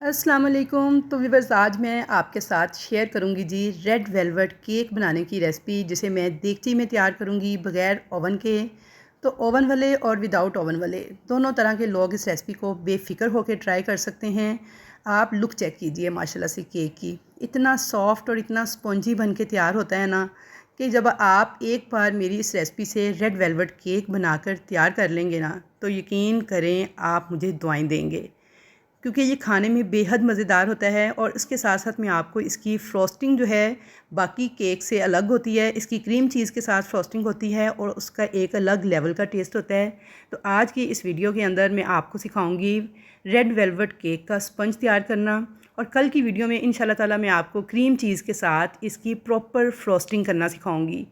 अस्सलाम वालेकुम। तो व्यूअर्स, आज मैं आपके साथ शेयर करूंगी जी रेड वेलवेट केक बनाने की रेसिपी, जिसे मैं देगची में तैयार करूंगी बग़ैर ओवन के। तो ओवन वाले और विदाउट ओवन वाले दोनों तरह के लोग इस रेसिपी को बेफ़िक्र होकर ट्राई कर सकते हैं। आप लुक चेक कीजिए माशाल्लाह से केक की, इतना सॉफ्ट और इतना स्पॉन्जी बन के तैयार होता है ना कि जब आप एक बार मेरी इस रेसिपी से रेड वेलवेट केक बनाकर तैयार कर लेंगे ना, तो यकीन करें आप मुझे दुआएं देंगे, क्योंकि ये खाने में बेहद मज़ेदार होता है। और इसके साथ साथ मैं आपको इसकी फ्रॉस्टिंग जो है बाकी केक से अलग होती है। इसकी क्रीम चीज़ के साथ फ्रॉस्टिंग होती है और उसका एक अलग लेवल का टेस्ट होता है। तो आज की इस वीडियो के अंदर मैं आपको सिखाऊंगी रेड वेलवेट केक का स्पंज तैयार करना, और कल की वीडियो में इंशाल्लाह ताला मैं आपको क्रीम चीज़ के साथ इसकी प्रॉपर फ्रॉस्टिंग करना सिखाऊंगी।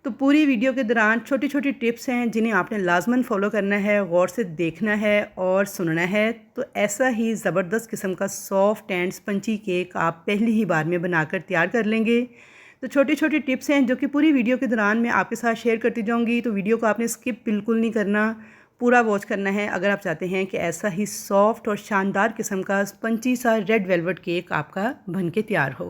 तो पूरी वीडियो के दौरान छोटी छोटी टिप्स हैं जिन्हें आपने लाजमन फॉलो करना है, गौर से देखना है और सुनना है। तो ऐसा ही ज़बरदस्त किस्म का सॉफ्ट एंड स्पंची केक आप पहली ही बार में बनाकर तैयार कर लेंगे। तो छोटी छोटी टिप्स हैं जो कि पूरी वीडियो के दौरान मैं आपके साथ शेयर करती जाऊंगी। तो वीडियो को आपने स्किप बिल्कुल नहीं करना, पूरा वॉच करना है अगर आप चाहते हैं कि ऐसा ही सॉफ्ट और शानदार किस्म का स्पंची सा रेड वेलवेट केक आपका बन के तैयार हो।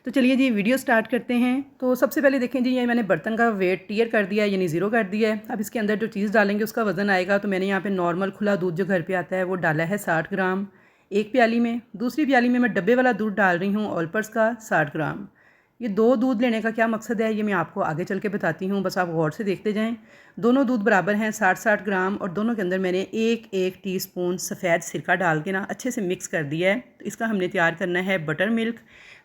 तो चलिए जी वीडियो स्टार्ट करते हैं। तो सबसे पहले देखें जी, ये मैंने बर्तन का वेट टियर कर दिया, यानी ज़ीरो कर दिया है। अब इसके अंदर जो चीज़ डालेंगे उसका वज़न आएगा। तो मैंने यहाँ पे नॉर्मल खुला दूध जो घर पे आता है वो डाला है 60 ग्राम एक प्याली में। दूसरी प्याली में मैं डब्बे वाला दूध डाल रही हूँ ऑलपर्स का 60 ग्राम। ये दो दूध लेने का क्या मकसद है ये मैं आपको आगे चल के बताती हूँ, बस आप गौर से देखते जाएं। दोनों दूध बराबर हैं 60-60 ग्राम, और दोनों के अंदर मैंने एक एक टीस्पून सफ़ेद सिरका डाल के ना अच्छे से मिक्स कर दिया है। तो इसका हमने तैयार करना है बटर मिल्क।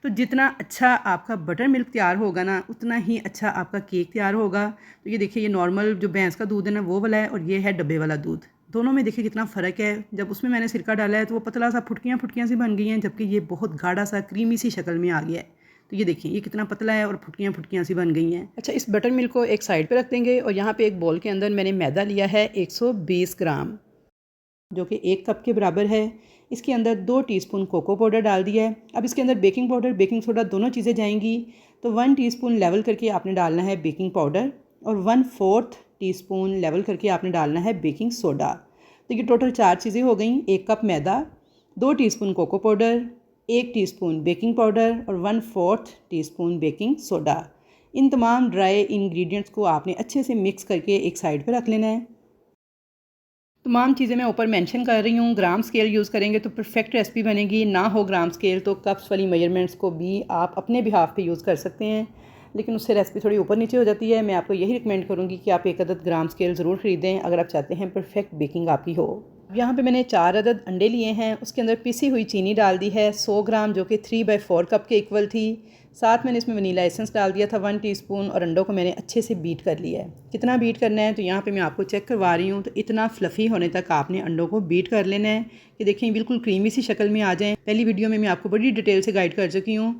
तो जितना अच्छा आपका बटर मिल्क तैयार होगा ना, उतना ही अच्छा आपका केक तैयार होगा। तो ये देखिए, ये नॉर्मल जो भैंस का दूध है ना वो वाला है, और ये है डब्बे वाला दूध। दोनों में देखिए कितना फ़र्क है। जब उसमें मैंने सिरका डाला है तो वो पतला सा फुटकियाँ फुटकियाँ सी बन गई हैं, जबकि ये बहुत गाढ़ा सा क्रीमी सी शक्ल में आ गया है। तो ये देखिए ये कितना पतला है और फुटकियाँ फुटकियाँ सी बन गई हैं। अच्छा, इस बटर मिल्क को एक साइड पे रख देंगे, और यहाँ पे एक बोल के अंदर मैंने मैदा लिया है 120 ग्राम, जो कि 1 कप के बराबर है। इसके अंदर 2 टीस्पून कोको पाउडर डाल दिया है। अब इसके अंदर बेकिंग पाउडर बेकिंग सोडा दोनों चीज़ें जाएंगी। तो 1 टीस्पून लेवल करके आपने डालना है बेकिंग पाउडर, और 1/4 टीस्पून लेवल करके आपने डालना है बेकिंग सोडा। तो ये टोटल 4 चीज़ें हो गई। 1 cup maida, 2 teaspoon cocoa powder, 1 teaspoon baking powder और 1/4 टीस्पून बेकिंग सोडा। इन तमाम ड्राई इंग्रेडिएंट्स को आपने अच्छे से मिक्स करके एक साइड पर रख लेना है। तमाम चीज़ें मैं ऊपर मेंशन कर रही हूँ। ग्राम स्केल यूज़ करेंगे तो परफेक्ट रेसिपी बनेगी, ना हो ग्राम स्केल तो कप्स वाली मेजरमेंट्स को भी आप अपने बिहाफ पे यूज़ कर सकते हैं, लेकिन उससे रेसिपी थोड़ी ऊपर नीचे हो जाती है। मैं आपको यही रिकमेंड करूँगी कि आप एक अदद ग्राम स्केल ज़रूर ख़रीदें अगर आप चाहते हैं परफेक्ट बेकिंग आपकी हो। यहाँ पे मैंने 4 अदद अंडे लिए हैं, उसके अंदर पिसी हुई चीनी डाल दी है 100 ग्राम, जो कि 3/4 कप के इक्वल थी। साथ मैंने इसमें वनीला एसेंस डाल दिया था 1 टीस्पून, और अंडों को मैंने अच्छे से बीट कर लिया है। कितना बीट करना है तो यहाँ पे मैं आपको चेक करवा रही हूँ। तो इतना फ्लफ़ी होने तक आपने अंडों को बीट कर लेना है कि देखें बिल्कुल क्रीमी सी शक्ल में आ जाएँ। पहली वीडियो में मैं आपको बड़ी डिटेल से गाइड कर चुकी हूँ।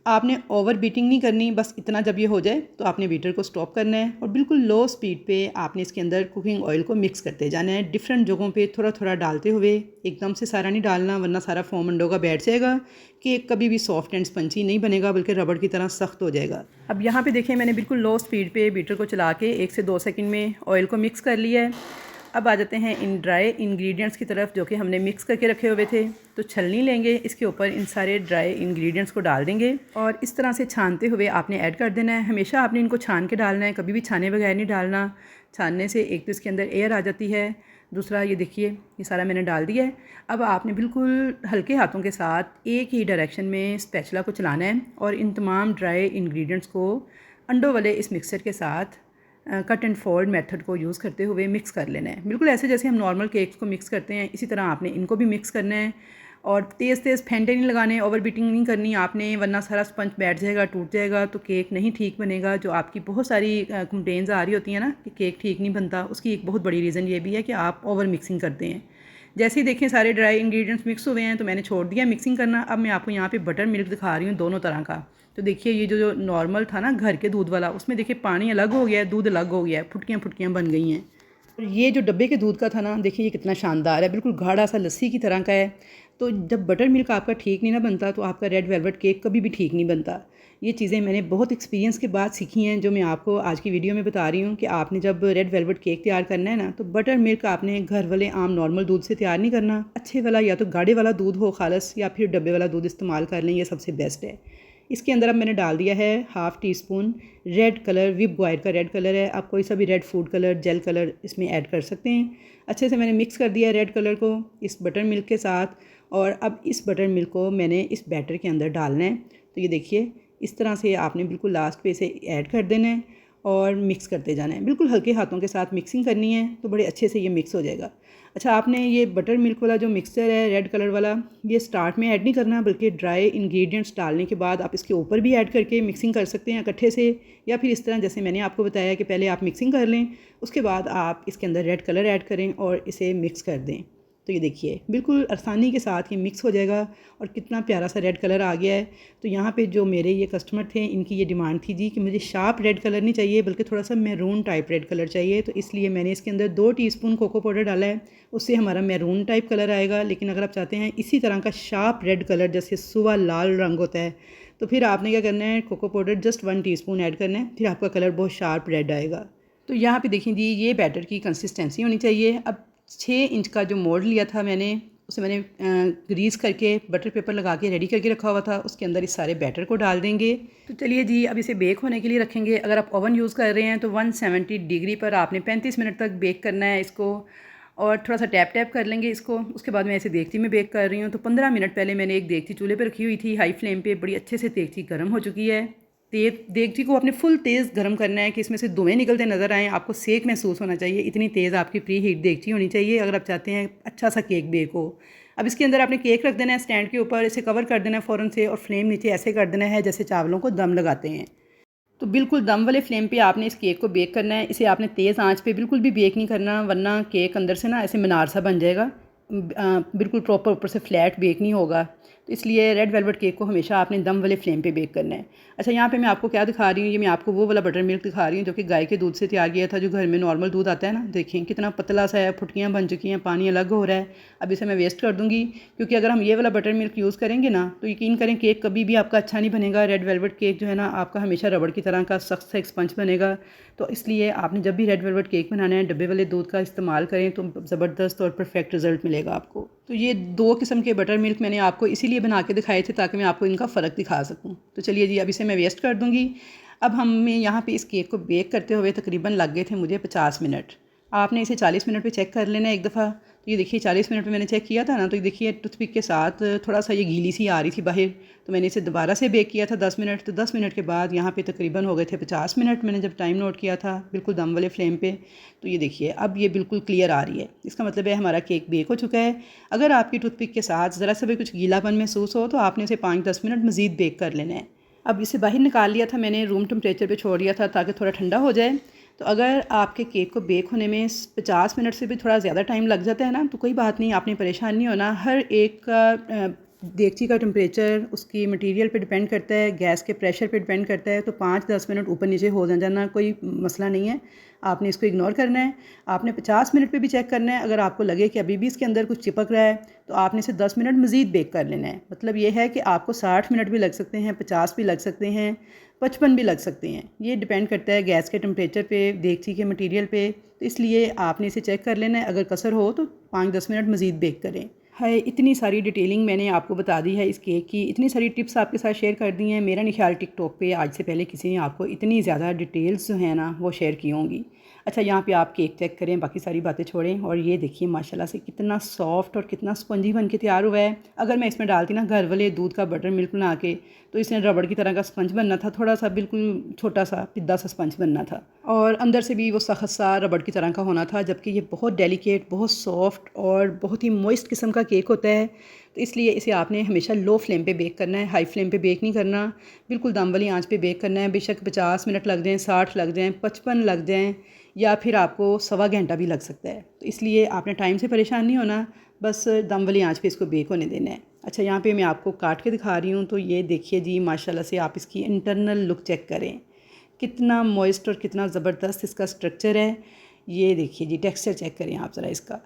आपने ओवर बीटिंग नहीं करनी, बस इतना जब ये हो जाए तो आपने बीटर को स्टॉप करना है, और बिल्कुल लो स्पीड पे आपने इसके अंदर कुकिंग ऑयल को मिक्स करते जाना है, डिफरेंट जगहों पे थोड़ा थोड़ा डालते हुए। एकदम से सारा नहीं डालना, वरना सारा फोम अंडों का बैठ जाएगा। केक कभी भी सॉफ्ट एंड स्पंची नहीं बनेगा, बल्कि रबड़ की तरह सख्त हो जाएगा। अब यहाँ पे देखें मैंने बिल्कुल लो स्पीड पे बीटर को चला के 1 से 2 सेकंड में ऑयल को मिक्स कर लिया है। अब आ जाते हैं इन ड्राई इंग्रेडिएंट्स की तरफ जो कि हमने मिक्स करके रखे हुए थे। तो छलनी लेंगे, इसके ऊपर इन सारे ड्राई इंग्रेडिएंट्स को डाल देंगे, और इस तरह से छानते हुए आपने ऐड कर देना है। हमेशा आपने इनको छान के डालना है, कभी भी छाने बगैर नहीं डालना। छानने से एक तो इसके अंदर एयर आ जाती है, दूसरा ये देखिए ये सारा मैंने डाल दिया है। अब आपने बिल्कुल हल्के हाथों के साथ एक ही डायरेक्शन में स्पैचुला को चलाना है, और इन तमाम ड्राई इंग्रेडिएंट्स को अंडों वाले इस मिक्सचर के साथ कट एंड फोल्ड मेथड को यूज़ करते हुए मिक्स कर लेना है। बिल्कुल ऐसे जैसे हम नॉर्मल केक्स को मिक्स करते हैं, इसी तरह आपने इनको भी मिक्स करना है। और तेज़ तेज़ फेंटे नहीं लगाने, ओवर बीटिंग नहीं करनी आपने, वरना सारा स्पंज बैठ जाएगा, टूट जाएगा, तो केक नहीं ठीक बनेगा। जो आपकी बहुत सारी कंप्लेंट्स आ रही होती हैं ना कि केक ठीक नहीं बनता, उसकी एक बहुत बड़ी रीज़न ये भी है कि आप ओवर मिक्सिंग करते हैं। जैसे ही देखें सारे ड्राई इंग्रेडिएंट्स मिक्स हुए हैं तो मैंने छोड़ दिया मिक्सिंग करना। अब मैं आपको यहाँ पे बटर मिल्क दिखा रही हूँ दोनों तरह का। तो देखिए ये जो नॉर्मल था ना घर के दूध वाला, उसमें देखिए पानी अलग हो गया है, दूध अलग हो गया है, फुटकियाँ फुटकियाँ बन गई हैं। और ये जो डब्बे के दूध का था ना, देखिए ये कितना शानदार है, बिल्कुल गाढ़ा सा लस्सी की तरह का है। तो जब बटर मिल्क आपका ठीक नहीं ना बनता तो आपका रेड वेलवेट केक कभी भी ठीक नहीं बनता। ये चीज़ें मैंने बहुत एक्सपीरियंस के बाद सीखी हैं, जो मैं आपको आज की वीडियो में बता रही हूँ कि आपने जब रेड वेलवेट केक तैयार करना है ना, तो बटर मिल्क आपने घर वाले आम नॉर्मल दूध से तैयार नहीं करना। अच्छे वाला या तो गाढ़े वाला दूध हो खालस, या फिर डब्बे वाला दूध इस्तेमाल कर लें, ये सबसे बेस्ट है। इसके अंदर अब मैंने डाल दिया है half teaspoon red colour, विप ग्वाइट का रेड कलर है, आप कोई सा भी red food colour, gel colour इसमें ऐड कर सकते हैं। अच्छे से मैंने मिक्स कर दिया है रेड कलर को इस बटर मिल्क के साथ, और अब इस बटर मिल्क को मैंने इस बैटर के अंदर डालना है। तो ये देखिए इस तरह से आपने बिल्कुल लास्ट पे इसे ऐड कर देना है और मिक्स करते जाना है। बिल्कुल हल्के हाथों के साथ मिक्सिंग करनी है तो बड़े अच्छे से ये मिक्स हो जाएगा। अच्छा, आपने ये बटर मिल्क वाला जो मिक्सचर है रेड कलर वाला, ये स्टार्ट में ऐड नहीं करना, बल्कि ड्राई इंग्रेडिएंट्स डालने के बाद आप इसके ऊपर भी ऐड करके मिक्सिंग कर सकते हैं इकट्ठे से, या फिर इस तरह जैसे मैंने आपको बताया कि पहले आप मिक्सिंग कर लें, उसके बाद आप इसके अंदर रेड कलर ऐड करें और इसे मिक्स कर दें। तो ये देखिए बिल्कुल आसानी के साथ ये मिक्स हो जाएगा और कितना प्यारा सा रेड कलर आ गया है। तो यहाँ पे जो मेरे ये कस्टमर थे, इनकी ये डिमांड थी जी कि मुझे शार्प रेड कलर नहीं चाहिए, बल्कि थोड़ा सा मैरून टाइप रेड कलर चाहिए। तो इसलिए मैंने इसके अंदर 2 टीस्पून कोको पाउडर डाला है, उससे हमारा मैरून टाइप कलर आएगा। लेकिन अगर आप चाहते हैं इसी तरह का शार्प रेड कलर जैसे सुबह लाल रंग होता है, तो फिर आपने क्या करना है, cocoa powder just 1 teaspoon add करना है, फिर आपका कलर बहुत शार्प रेड आएगा। तो यहाँ पे देखें जी, ये बैटर की कंसिस्टेंसी होनी चाहिए। अब 6 इंच का जो मोल्ड लिया था मैंने, उसे मैंने ग्रीस करके बटर पेपर लगा के रेडी करके रखा हुआ था, उसके अंदर इस सारे बैटर को डाल देंगे। तो चलिए जी, अब इसे बेक होने के लिए रखेंगे। अगर आप ओवन यूज़ कर रहे हैं तो 170 डिग्री पर आपने 35 मिनट तक बेक करना है इसको, और थोड़ा सा टैप टैप कर लेंगे इसको। उसके बाद मैं इसे देगची में बेक कर रही हूँ। तो 15 मिनट पहले मैंने एक देगची चूल्हे पर रखी हुई थी हाई फ्लेम पे, बड़ी अच्छे से देगची गर्म हो चुकी है। देगची को आपने फुल तेज़ गर्म करना है कि इसमें से धुएं निकलते नज़र आएँ, आपको सेक महसूस होना चाहिए, इतनी तेज़ आपकी प्री हीट देगची होनी चाहिए अगर आप चाहते हैं अच्छा सा केक बेक हो। अब इसके अंदर आपने केक रख देना है स्टैंड के ऊपर, इसे कवर कर देना है फ़ौरन से, और फ्लेम नीचे ऐसे कर देना है जैसे चावलों को दम लगाते हैं। तो बिल्कुल दम वाले फ्लेम पे आपने इस केक को बेक करना है। इसे आपने तेज़ आंच पे बिल्कुल भी बेक नहीं करना, वरना केक अंदर से ना ऐसे मीनार सा बन जाएगा, बिल्कुल प्रॉपर ऊपर से फ्लैट बेक नहीं होगा। तो इसलिए रेड वेलवेट केक को हमेशा आपने दम वाले फ्लेम पे बेक करना है। अच्छा, यहाँ पे मैं आपको क्या दिखा रही हूँ, ये मैं आपको वो वाला बटर मिल्क दिखा रही हूँ जो कि गाय के दूध से तैयार किया था, जो घर में नॉर्मल दूध आता है ना। देखें कितना पतला सा है, फुटकियाँ बन चुकी हैं, पानी अलग हो रहा है। अब इसे मैं वेस्ट कर दूँगी, क्योंकि अगर हम ये वाला बटर मिल्क यूज़ करेंगे ना, तो यकीन करें केक कभी भी आपका अच्छा नहीं बनेगा। रेड वेलवेट केक जो है ना, आपका हमेशा रबड़ की तरह का सख्त सा स्पंज बनेगा। तो इसलिए आपने जब भी रेड वेलवेट केक बनाना है, डब्बे वाले दूध का इस्तेमाल करें तो ज़बरदस्त और परफेक्ट रिज़ल्ट मिलेगा आपको। तो ये 2 किस्म के बटर मिल्क मैंने आपको इसीलिए बना के दिखाए थे ताकि मैं आपको इनका फ़र्क दिखा सकूं। तो चलिए जी, अब इसे मैं वेस्ट कर दूंगी। अब हमें यहाँ पे इस केक को बेक करते हुए तकरीबन लग गए थे मुझे 50 मिनट। आपने इसे 40 मिनट पे चेक कर लेना एक दफ़ा। तो ये देखिए 40 मिनट पे मैंने चेक किया था ना, तो ये देखिए टूथपिक के साथ थोड़ा सा ये गीली सी आ रही थी बाहर। तो मैंने इसे दोबारा से बेक किया था 10 मिनट। तो 10 मिनट के बाद यहाँ पे तकरीबन हो गए थे 50 मिनट, मैंने जब टाइम नोट किया था बिल्कुल दम वाले फ्लेम पे। तो ये देखिए अब ये बिल्कुल क्लियर आ रही है, इसका मतलब है हमारा केक बेक हो चुका है। अगर आपकी टूथपिक के साथ ज़रा सा भी कुछ गीलापन महसूस हो तो आपने इसे 5-10 मिनट मज़ीद बेक कर लेना है। अब इसे बाहर निकाल लिया था मैंने, रूम टेम्परेचर पे छोड़ दिया था ताकि थोड़ा ठंडा हो जाए। तो अगर आपके केक को बेक होने में 50 मिनट से भी थोड़ा ज़्यादा टाइम लग जाता है ना, तो कोई बात नहीं, आपने परेशान नहीं होना। हर एक का देगची का टेम्परेचर उसकी मटेरियल पे डिपेंड करता है, गैस के प्रेशर पे डिपेंड करता है। तो 5-10 मिनट ऊपर नीचे हो जाना कोई मसला नहीं है, आपने इसको इग्नोर करना है। आपने 50 मिनट पे भी चेक करना है। अगर आपको लगे कि अभी भी इसके अंदर कुछ चिपक रहा है तो आपने इसे 10 मिनट मज़ीद बेक कर लेना है। मतलब ये है कि आपको 60 मिनट भी लग सकते हैं, 50 भी लग सकते हैं, 55 भी लग सकते हैं। ये डिपेंड करता है गैस के टेम्परेचर पे, देगची के मटेरियल पे। तो इसलिए आपने इसे चेक कर लेना है, अगर कसर हो तो 5-10 मिनट मज़ीद बेक करें। है इतनी सारी डिटेलिंग मैंने आपको बता दी है इस केक की, इतनी सारी टिप्स आपके साथ शेयर कर दी हैं। मेरा नहीं ख्याल टिकटॉक पे आज से पहले किसी ने आपको इतनी ज़्यादा डिटेल्स जो है ना वो शेयर की होंगी। अच्छा, यहाँ पे आप केक चेक करें, बाकी सारी बातें छोड़ें, और ये देखिए माशाल्लाह से कितना सॉफ्ट और कितना स्पंजी बन के तैयार हुआ है। अगर मैं इसमें डालती ना घर वाले दूध का बटर मिल्क बना के, तो इसने रबड़ की तरह का स्पंज बनना था, थोड़ा सा बिल्कुल छोटा सा पिद्दा सा स्पंज बनना था, और अंदर से भी वो सख्त सा रबड़ की तरह का होना था। जबकि ये बहुत डेलिकेट, बहुत सॉफ्ट और बहुत ही मॉइस्ट किस्म का केक होता है। तो इसलिए इसे आपने हमेशा लो फ्लेम पे बेक करना है, हाई फ्लेम पे बेक नहीं करना, बिल्कुल दम वाली आंच पे बेक करना है। बेशक 50 मिनट लग जाएँ, 60 लग जाएँ, 55 लग जाएँ, या फिर आपको सवा घंटा भी लग सकता है। तो इसलिए आपने टाइम से परेशान नहीं होना, बस दम वाली आंच पे इसको बेक होने देना है। अच्छा, यहाँ पे मैं आपको काट के दिखा रही हूँ। तो ये देखिए जी, माशाल्लाह से आप इसकी इंटरनल लुक चेक करें, कितना मॉइस्ट और कितना ज़बरदस्त इसका स्ट्रक्चर है। ये देखिए जी, टेक्सचर चेक करें आप ज़रा इसका।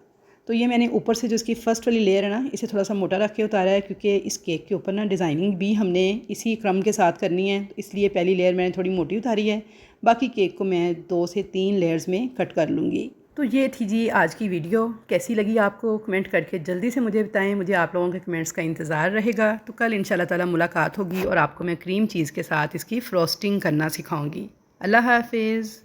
तो ये मैंने ऊपर से जो इसकी फ़र्स्ट वाली लेयर है ना, इसे थोड़ा सा मोटा रख के उतारा है, क्योंकि इस केक के ऊपर ना डिज़ाइनिंग भी हमने इसी क्रम के साथ करनी है, तो इसलिए पहली लेयर मैंने थोड़ी मोटी उतारी है। बाकी केक को मैं 2 से 3 लेयर्स में कट कर लूँगी। तो ये थी जी आज की वीडियो। कैसी लगी आपको कमेंट करके जल्दी से मुझे बताएं, मुझे आप लोगों के कमेंट्स का इंतज़ार रहेगा। तो कल इंशाल्लाह ताला मुलाकात होगी और आपको मैं क्रीम चीज़ के साथ इसकी फ्रॉस्टिंग करना सिखाऊंगी। अल्लाह हाफिज़।